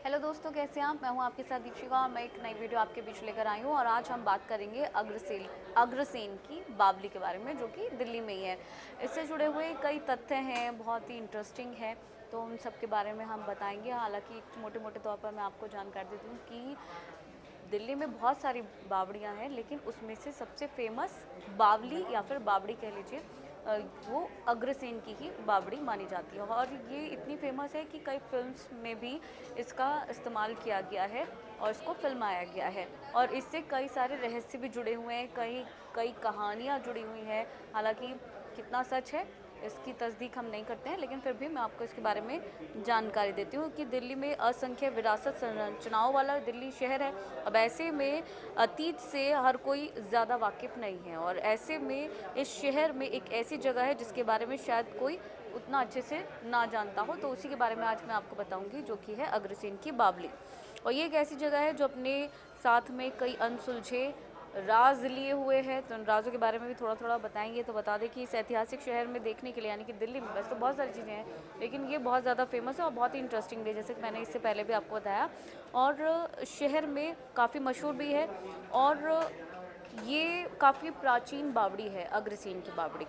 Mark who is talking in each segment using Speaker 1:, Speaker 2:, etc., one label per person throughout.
Speaker 1: Hello दोस्तों, कैसे हैं आप। मैं हूं आपके साथ दीपिका और मैं एक नई वीडियो आपके बीच लेकर आई हूं और आज हम बात करेंगे अग्रसेन की बावली के बारे में, जो कि दिल्ली में ही है। इससे जुड़े हुए कई तथ्य हैं, बहुत ही इंटरेस्टिंग है, तो उन सब के बारे में हम बताएंगे। हालांकि मोटे मोटे तौर पर मैं आपको जानकारी देती हूँ कि दिल्ली में बहुत सारी बावड़ियाँ हैं, लेकिन उसमें से सबसे फेमस बावली या फिर बावड़ी कह लीजिए, वो अग्रसेन की ही बावड़ी मानी जाती है। और ये इतनी फेमस है कि कई फिल्म्स में भी इसका इस्तेमाल किया गया है और इसको फिल्माया गया है। और इससे कई सारे रहस्य भी जुड़े हुए हैं, कई कई कहानियाँ जुड़ी हुई हैं। हालांकि कितना सच है इसकी तस्दीक हम नहीं करते हैं, लेकिन फिर भी मैं आपको इसके बारे में जानकारी देती हूँ कि दिल्ली में असंख्य विरासत संरचनाओं वाला दिल्ली शहर है। अब ऐसे में अतीत से हर कोई ज़्यादा वाकिफ़ नहीं है, और ऐसे में इस शहर में एक ऐसी जगह है जिसके बारे में शायद कोई उतना अच्छे से ना जानता हो, तो उसी के बारे में आज मैं आपको बताऊंगी, जो कि है अग्रसेन की बावली। और ये एक ऐसी जगह है जो अपने साथ में कई अनसुलझे राज लिए हुए हैं, तो उन राजों के बारे में भी थोड़ा थोड़ा बताएंगे। तो बता दें कि इस ऐतिहासिक शहर में देखने के लिए, यानी कि दिल्ली में वैसे तो बहुत सारी चीज़ें हैं, लेकिन ये बहुत ज़्यादा फेमस है और बहुत ही इंटरेस्टिंग भी है, जैसे कि मैंने इससे पहले भी आपको बताया। और शहर में काफ़ी मशहूर भी है, और ये काफ़ी प्राचीन बावड़ी है अग्रसेन की बावड़ी।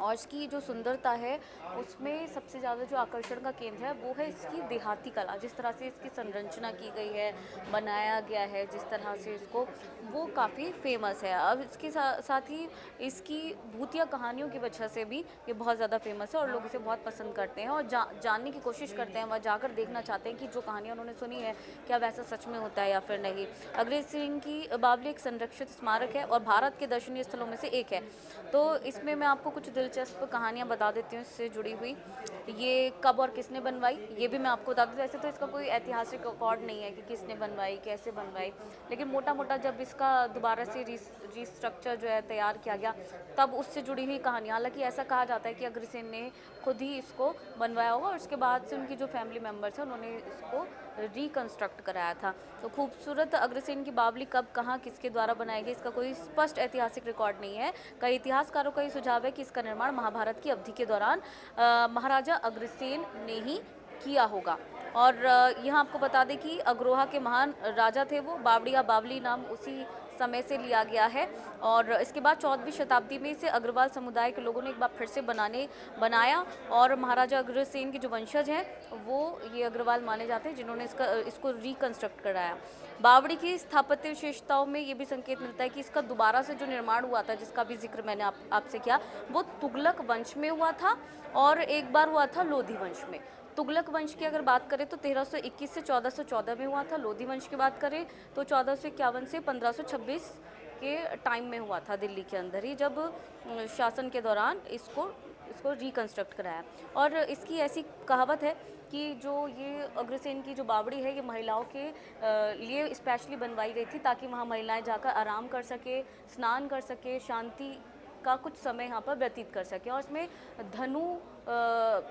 Speaker 1: और इसकी जो सुंदरता है, उसमें सबसे ज़्यादा जो आकर्षण का केंद्र है वो है इसकी देहाती कला। जिस तरह से इसकी संरचना की गई है, बनाया गया है जिस तरह से इसको, वो काफ़ी फेमस है। अब इसके साथ ही इसकी भूतिया कहानियों की वजह से भी ये बहुत ज़्यादा फेमस है और लोग इसे बहुत पसंद करते हैं और जानने की कोशिश करते हैं, वहाँ जाकर देखना चाहते हैं कि जो कहानियाँ उन्होंने सुनी है क्या वैसा सच में होता है या फिर नहीं। अग्रसेन की बावली एक संरक्षित स्मारक है और भारत के दर्शनीय स्थलों में से एक है। तो इसमें मैं आपको कुछ दिलचस्प कहानियाँ बता देती हूँ इससे जुड़ी हुई। ये कब और किसने बनवाई, ये भी मैं आपको बता दूँ। वैसे तो इसका कोई ऐतिहासिक रिकॉर्ड नहीं है कि किसने बनवाई, कैसे बनवाई, लेकिन मोटा मोटा जब इसका दोबारा से रिस्ट्रक्चर जो है तैयार किया गया, तब उससे जुड़ी हुई कहानियाँ। हालांकि ऐसा कहा जाता है कि अग्रसेन ने खुद ही इसको बनवाया होगा और उसके बाद से उनकी जो फैमिली मेम्बर्स हैं उन्होंने इसको रिकंस्ट्रक्ट कराया था। तो खूबसूरत अग्रसेन की बावली कब, कहाँ, किसके द्वारा बनाई गई, इसका कोई स्पष्ट ऐतिहासिक रिकॉर्ड नहीं है। कई इतिहासकारों का ये सुझाव है कि इसका निर्माण महाभारत की अवधि के दौरान महाराजा अग्रसेन ने ही किया होगा। और यहाँ आपको बता दें कि अग्रोहा के महान राजा थे वो। बावड़ी या बावली नाम उसी समय से लिया गया है। और इसके बाद 14वीं शताब्दी में इसे अग्रवाल समुदाय के लोगों ने एक बार फिर से बनाया। और महाराजा अग्रसेन के जो वंशज हैं वो ये अग्रवाल माने जाते हैं, जिन्होंने इसको रिकंस्ट्रक्ट कराया। बावड़ी की स्थापत्य विशेषताओं में ये भी संकेत मिलता है कि इसका दोबारा से जो निर्माण हुआ था, जिसका भी जिक्र मैंने आपसे किया, वो तुगलक वंश में हुआ था और एक बार हुआ था लोधी वंश में। तुगलक वंश की अगर बात करें तो 1321 से 1414 में हुआ था। लोधी वंश की बात करें तो 1451 से 1526 के टाइम में हुआ था, दिल्ली के अंदर ही, जब शासन के दौरान इसको रिकंस्ट्रक्ट कराया। और इसकी ऐसी कहावत है कि जो ये अग्रसेन की जो बावड़ी है, ये महिलाओं के लिए स्पेशली बनवाई गई थी, ताकि वहाँ महिलाएं जाकर आराम कर सके, स्नान कर सके, शांति का कुछ समय यहाँ पर व्यतीत कर सके। और इसमें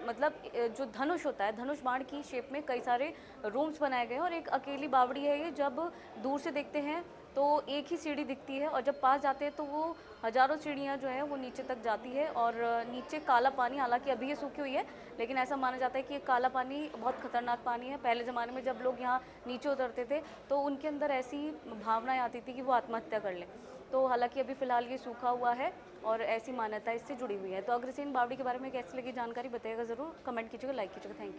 Speaker 1: मतलब जो धनुष होता है, धनुष बाण की शेप में कई सारे रूम्स बनाए गए हैं। और एक अकेली बावड़ी है ये, जब दूर से देखते हैं तो एक ही सीढ़ी दिखती है, और जब पास जाते हैं तो वो हज़ारों सीढ़ियाँ जो है वो नीचे तक जाती है। और नीचे काला पानी, हालांकि अभी ये सूखी हुई है, लेकिन ऐसा माना जाता है कि ये काला पानी बहुत खतरनाक पानी है। पहले ज़माने में जब लोग यहाँ नीचे उतरते थे तो उनके अंदर ऐसी भावनाएं आती थी कि वो आत्महत्या कर लें। तो हालांकि अभी फ़िलहाल ये सूखा हुआ है और ऐसी मान्यता इससे जुड़ी हुई है। तो अग्रसेन बावड़ी के बारे में कैसी लगी जानकारी बताइएगा ज़रूर, कमेंट कीजिएगा, लाइक कीजिएगा। Thank you.